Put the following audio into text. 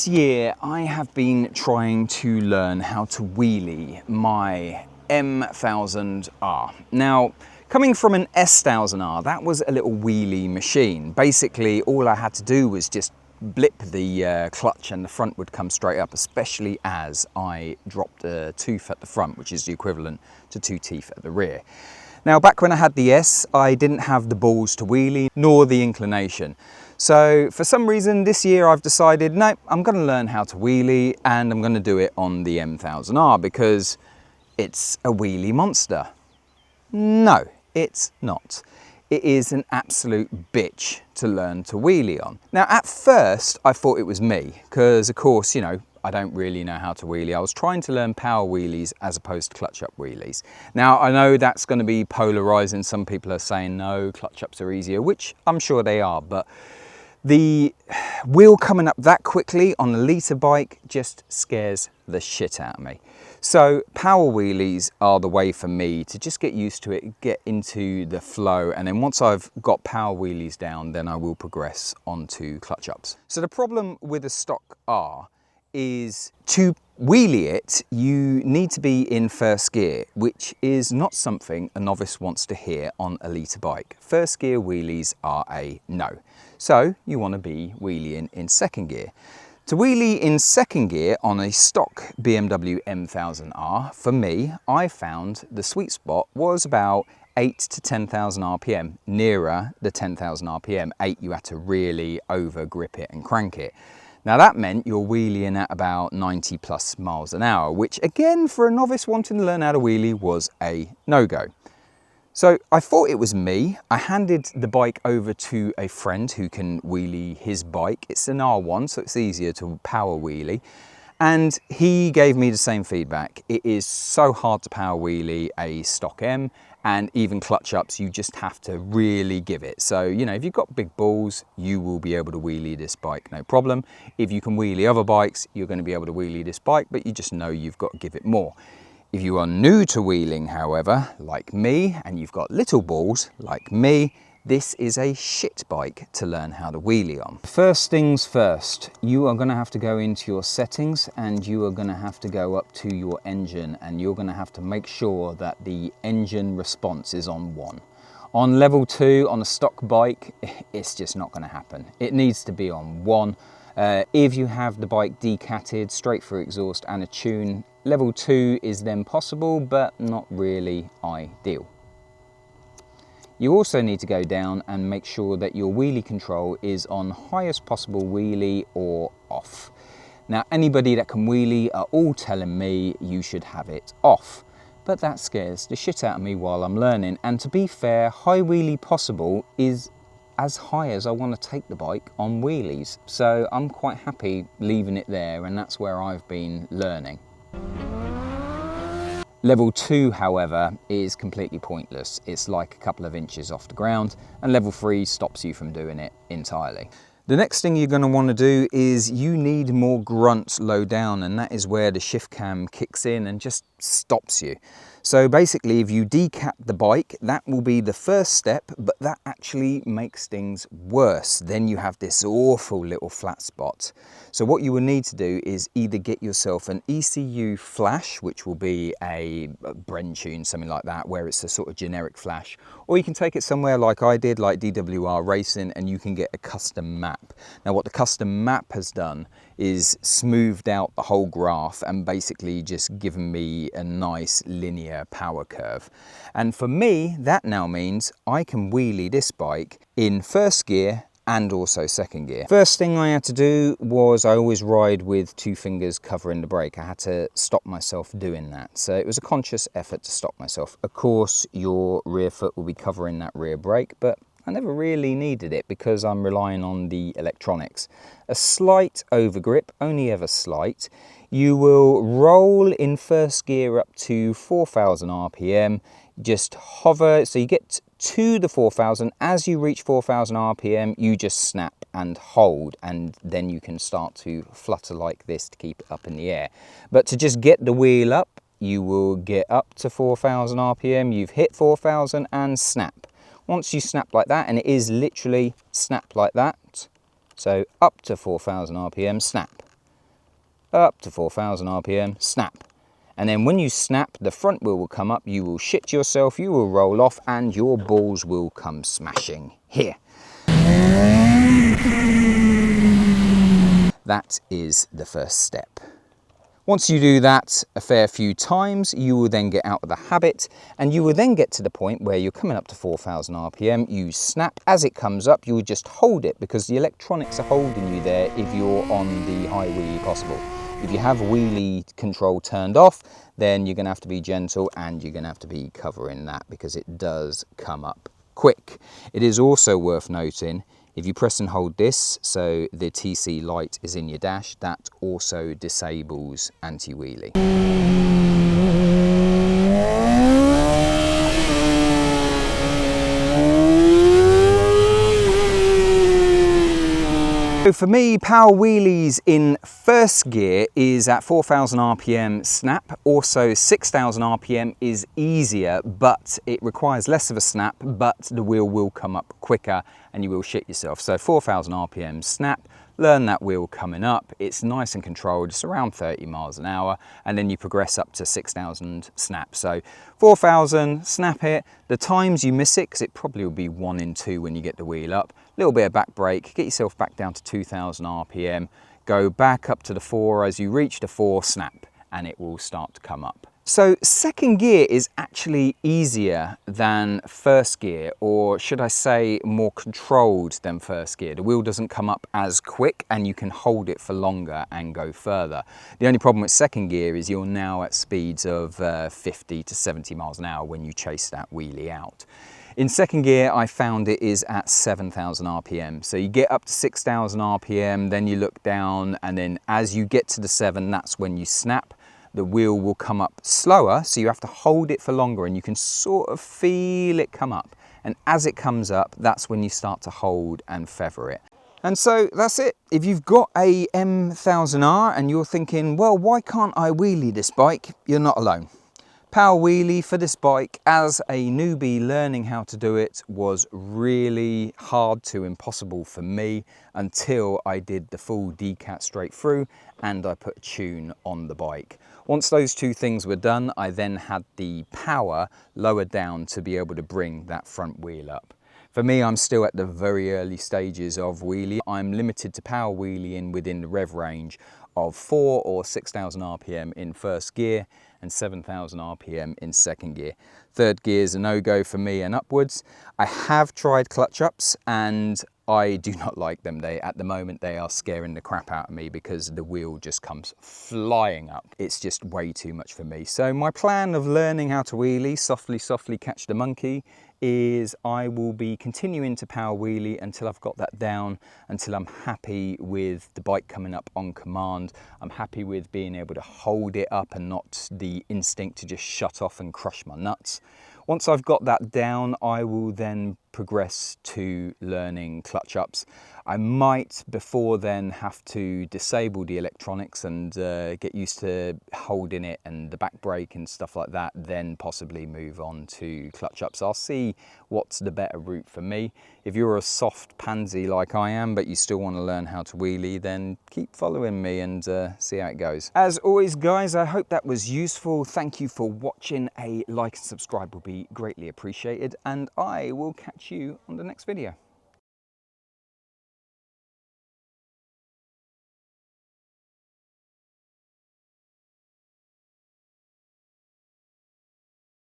This year I have been trying to learn how to wheelie my M1000R. Now, coming from an S1000R, that was a little wheelie machine. Basically, all I had to do was just blip the clutch and the front would come straight up, especially as I dropped a tooth at the front, which is the equivalent to 2 teeth at the rear. Now, back when I had the S, I didn't have the balls to wheelie, nor the inclination. So for some reason this year I've decided, no, I'm going to learn how to wheelie and I'm going to do it on the M1000R because it's a wheelie monster. No, it's not. It is an absolute bitch to learn to wheelie on. Now, at first I thought it was me because, of course, you know, I don't really know how to wheelie. I was trying to learn power wheelies as opposed to clutch up wheelies. Now, I know that's going to be polarizing. Some people are saying, no, clutch ups are easier, which I'm sure they are, but the wheel coming up that quickly on a litre bike just scares the shit out of me. So power wheelies are the way for me to just get used to it, get into the flow, and then once I've got power wheelies down, then I will progress onto clutch ups. So the problem with a stock R is to wheelie it, you need to be in first gear, which is not something a novice wants to hear on a litre bike. First gear wheelies are a no. So you want to be wheeling in second gear. To wheelie in second gear on a stock BMW M1000R, for me, I found the sweet spot was about 8 to 10,000 RPM, nearer the 10,000 RPM. 8, you had to really over grip it and crank it. Now that meant you're wheeling at about 90 plus miles an hour, which again, for a novice wanting to learn how to wheelie was a no-go. So I thought it was me. I handed the bike over to a friend who can wheelie his bike. It's an R1, so it's easier to power wheelie. And he gave me the same feedback. It is so hard to power wheelie a stock M, and even clutch ups, you just have to really give it. So, you know, if you've got big balls, you will be able to wheelie this bike, no problem. If you can wheelie other bikes, you're going to be able to wheelie this bike, but you just know you've got to give it more. If you are new to wheeling, however, like me, and you've got little balls, like me, this is a shit bike to learn how to wheelie on. First things first, you are going to have to go into your settings and you are going to have to go up to your engine, and you're going to have to make sure that the engine response is on 1. On level 2 on a stock bike, it's just not going to happen. It needs to be on 1. If you have the bike decatted, straight through exhaust and a tune, level 2 is then possible, but not really ideal. You also need to go down and make sure that your wheelie control is on highest possible wheelie or off. Now, anybody that can wheelie are all telling me you should have it off, but that scares the shit out of me while I'm learning. And to be fair, high wheelie possible is as high as I want to take the bike on wheelies. So I'm quite happy leaving it there, and that's where I've been learning. Level 2, however, is completely pointless. It's like a couple of inches off the ground, and level 3 stops you from doing it entirely. The next thing you're going to want to do is you need more grunt low down, and that is where the shift cam kicks in and just stops you. So basically, if you decat the bike, that will be the first step, but that actually makes things worse. Then you have this awful little flat spot. So what you will need to do is either get yourself an ECU flash, which will be a Bren tune, something like that, where it's a sort of generic flash, or you can take it somewhere like I did, like DWR Racing, and you can get a custom map. Now what the custom map has done is smoothed out the whole graph and basically just given me a nice linear power curve. And for me, that now means I can wheelie this bike in first gear and also second gear. First thing I had to do was I always ride with 2 fingers covering the brake. I had to stop myself doing that. So it was a conscious effort to stop myself. Of course, your rear foot will be covering that rear brake, but I never really needed it because I'm relying on the electronics. A slight overgrip, only ever slight. You will roll in first gear up to 4,000 RPM. Just hover, so you get to the 4,000. As you reach 4,000 RPM, you just snap and hold, and then you can start to flutter like this to keep it up in the air. But to just get the wheel up, you will get up to 4,000 RPM. You've hit 4,000 and snap. Once you snap like that, and it is literally snap like that, so up to 4,000 RPM, snap. up to 4,000 RPM, snap. And then when you snap, the front wheel will come up, you will shit yourself, you will roll off, and your balls will come smashing here. That is the first step. Once you do that a fair few times, you will then get out of the habit, and you will then get to the point where you're coming up to 4,000 RPM, you snap. As it comes up, you will just hold it, because the electronics are holding you there if you're on the high wheelie possible. If you have wheelie control turned off, then you're going to have to be gentle, and you're going to have to be covering that, because it does come up quick. It is also worth noting, if you press and hold this, so the TC light is in your dash, that also disables anti-wheelie. So for me, power wheelies in first gear is at 4,000 RPM snap. Also 6,000 RPM is easier, but it requires less of a snap, but the wheel will come up quicker and you will shit yourself. So 4,000 RPM snap, learn that wheel coming up. It's nice and controlled, it's around 30 miles an hour, and then you progress up to 6,000 snap. So 4,000, snap it. The times you miss it, because it probably will be 1 in 2 when you get the wheel up. Little bit of back brake, get yourself back down to 2,000 RPM, go back up to the 4. As you reach the 4, snap, and it will start to come up. So second gear is actually easier than first gear, or should I say more controlled than first gear. The wheel doesn't come up as quick and you can hold it for longer and go further. The only problem with second gear is you're now at speeds of 50 to 70 miles an hour when you chase that wheelie out. In second gear, I found it is at 7,000 RPM. So you get up to 6,000 RPM, then you look down, and then as you get to the 7, that's when you snap. The wheel will come up slower, so you have to hold it for longer, and you can sort of feel it come up. And as it comes up, that's when you start to hold and feather it. And so that's it. If you've got a M1000R and you're thinking, well, why can't I wheelie this bike? You're not alone. Power wheelie for this bike as a newbie learning how to do it was really hard to impossible for me until I did the full DCAT straight through and I put a tune on the bike. Once those two things were done, I then had the power lowered down to be able to bring that front wheel up. For me, I'm still at the very early stages of wheelie. I'm limited to power wheeling within the rev range of 4 or 6,000 RPM in first gear and 7,000 RPM in second gear. Third gear is a no-go for me and upwards. I have tried clutch ups and I do not like them. At the moment, they are scaring the crap out of me because the wheel just comes flying up. It's just way too much for me. So my plan of learning how to wheelie, softly catch the monkey, is I will be continuing to power wheelie until I've got that down, until I'm happy with the bike coming up on command. I'm happy with being able to hold it up and not the instinct to just shut off and crush my nuts. Once I've got that down, I will then progress to learning clutch ups. I might before then have to disable the electronics and get used to holding it and the back brake and stuff like that, then possibly move on to clutch ups. I'll see what's the better route for me. If you're a soft pansy like I am, but you still want to learn how to wheelie, then keep following me and see how it goes. As always, guys, I hope that was useful. Thank you for watching. A like and subscribe will be greatly appreciated, and I will catch you on the next video.